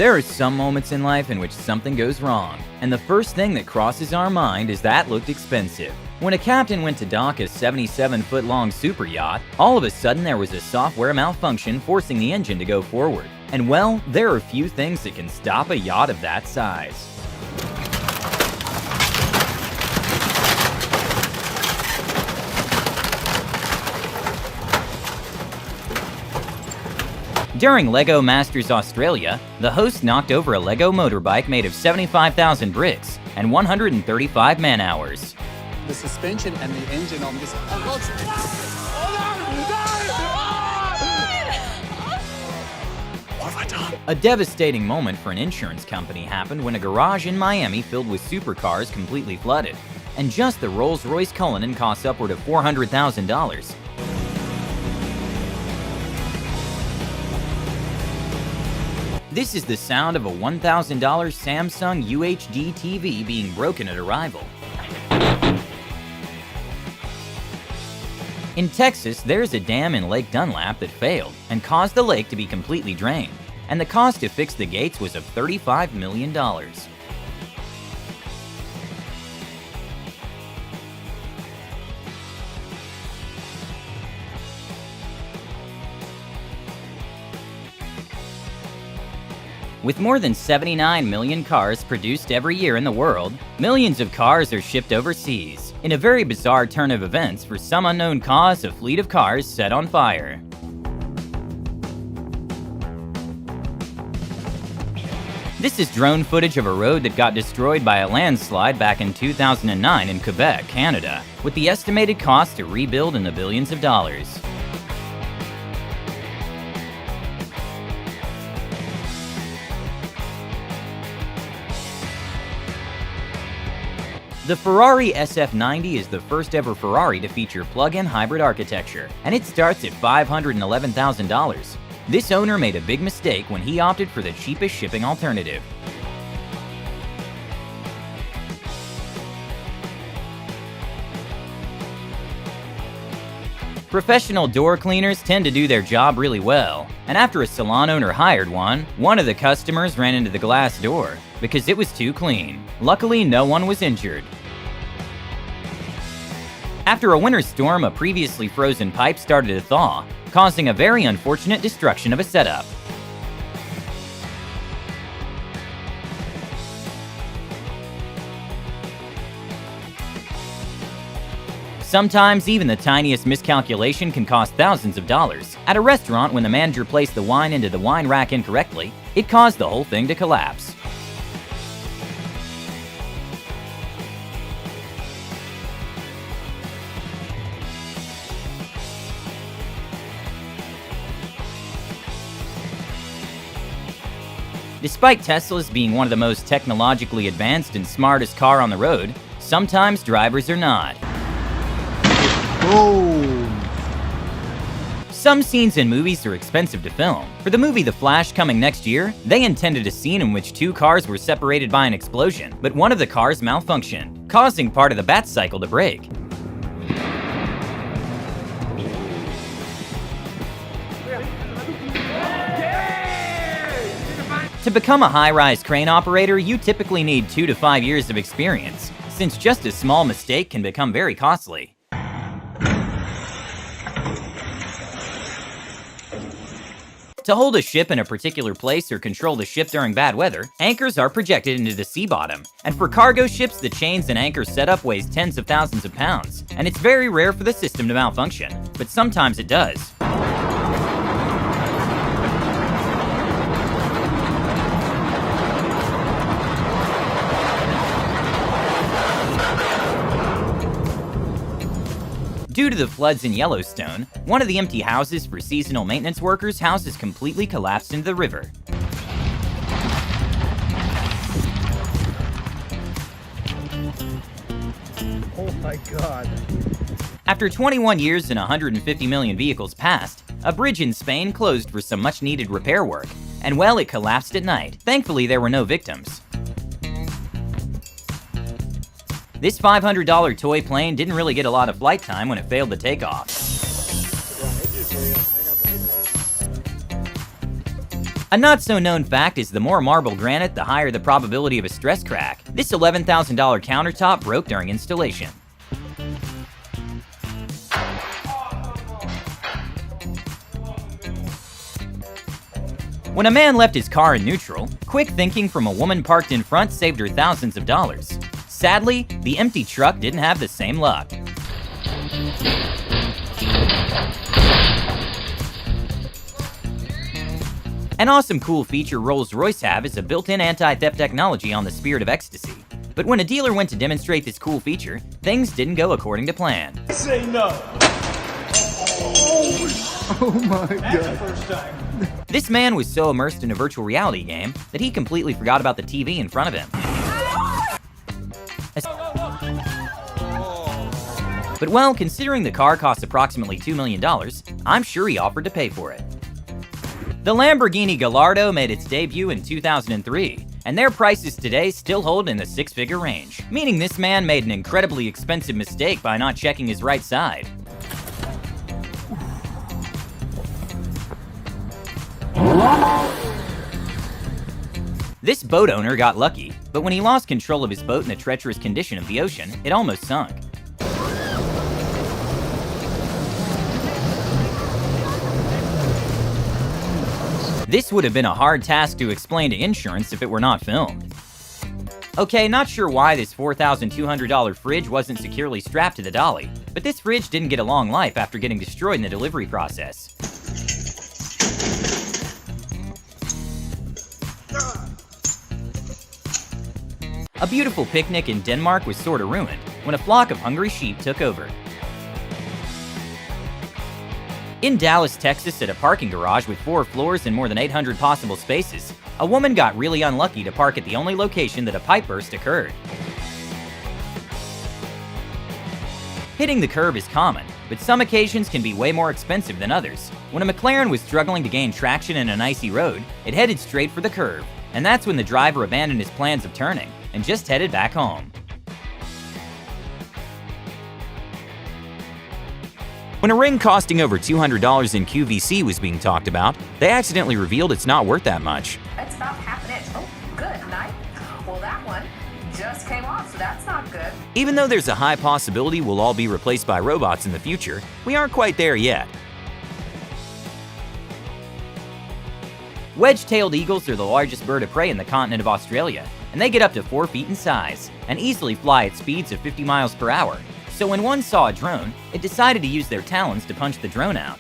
There are some moments in life in which something goes wrong, and the first thing that crosses our mind is that looked expensive. When a captain went to dock a 77-foot-long super yacht, all of a sudden there was a software malfunction forcing the engine to go forward. And well, there are few things that can stop a yacht of that size. During LEGO Masters Australia, the host knocked over a LEGO motorbike made of 75,000 bricks and 135 man-hours. The suspension and the engine on this... What have I done? A devastating moment for an insurance company happened when a garage in Miami filled with supercars completely flooded, and just the Rolls-Royce Cullinan cost upward of $400,000. This is the sound of a $1,000 Samsung UHD TV being broken at arrival. In Texas, there's a dam in Lake Dunlap that failed and caused the lake to be completely drained, and the cost to fix the gates was of $35 million. With more than 79 million cars produced every year in the world, millions of cars are shipped overseas. In a very bizarre turn of events, for some unknown cause, a fleet of cars set on fire. This is drone footage of a road that got destroyed by a landslide back in 2009 in Quebec, Canada, with the estimated cost to rebuild in the billions of dollars. The Ferrari SF90 is the first ever Ferrari to feature plug-in hybrid architecture, and it starts at $511,000. This owner made a big mistake when he opted for the cheapest shipping alternative. Professional door cleaners tend to do their job really well, and after a salon owner hired one of the customers ran into the glass door because it was too clean. Luckily, no one was injured. After a winter storm, a previously frozen pipe started to thaw, causing a very unfortunate destruction of a setup. Sometimes even the tiniest miscalculation can cost thousands of dollars. At a restaurant, when the manager placed the wine into the wine rack incorrectly, it caused the whole thing to collapse. Despite Teslas being one of the most technologically advanced and smartest car on the road, sometimes drivers are not. Boom! Some scenes in movies are expensive to film. For the movie The Flash coming next year, they intended a scene in which two cars were separated by an explosion, but one of the cars malfunctioned, causing part of the bat cycle to break. To become a high-rise crane operator, you typically need 2 to 5 years of experience, since just a small mistake can become very costly. To hold a ship in a particular place or control the ship during bad weather, anchors are projected into the sea bottom. And for cargo ships, the chains and anchor setup weighs tens of thousands of pounds, and it's very rare for the system to malfunction, but sometimes it does. Due to the floods in Yellowstone, one of the empty houses for seasonal maintenance workers' houses completely collapsed into the river. Oh my God. After 21 years and 150 million vehicles passed, a bridge in Spain closed for some much-needed repair work, and well, it collapsed at night. Thankfully, there were no victims. This $500 toy plane didn't really get a lot of flight time when it failed to take off. A not-so-known fact is the more marble granite, the higher the probability of a stress crack. This $11,000 countertop broke during installation. When a man left his car in neutral, quick thinking from a woman parked in front saved her thousands of dollars. Sadly, the empty truck didn't have the same luck. An awesome cool feature Rolls-Royce have is a built-in anti-theft technology on the Spirit of Ecstasy. But when a dealer went to demonstrate this cool feature, things didn't go according to plan. Say no. Oh my That's the god. first time. This man was so immersed in a virtual reality game that he completely forgot about the TV in front of him. But well, considering the car cost approximately $2 million, I'm sure he offered to pay for it. The Lamborghini Gallardo made its debut in 2003, and their prices today still hold in the six-figure range, meaning this man made an incredibly expensive mistake by not checking his right side. This boat owner got lucky, but when he lost control of his boat in the treacherous condition of the ocean, it almost sunk. This would have been a hard task to explain to insurance if it were not filmed. Okay, not sure why this $4,200 fridge wasn't securely strapped to the dolly, but this fridge didn't get a long life after getting destroyed in the delivery process. A beautiful picnic in Denmark was sorta ruined when a flock of hungry sheep took over. In Dallas, Texas, at a parking garage with 4 floors and more than 800 possible spaces, a woman got really unlucky to park at the only location that a pipe burst occurred. Hitting the curb is common, but some occasions can be way more expensive than others. When a McLaren was struggling to gain traction in an icy road, it headed straight for the curb, and that's when the driver abandoned his plans of turning and just headed back home. When a ring costing over $200 in QVC was being talked about, they accidentally revealed it's not worth that much. It's about half an inch. Oh, good. Nice. Well, that one just came off, so that's not good. Even though there's a high possibility we'll all be replaced by robots in the future, we aren't quite there yet. Wedge-tailed eagles are the largest bird of prey in the continent of Australia, and they get up to 4 feet in size and easily fly at speeds of 50 miles per hour. So when one saw a drone, it decided to use their talons to punch the drone out.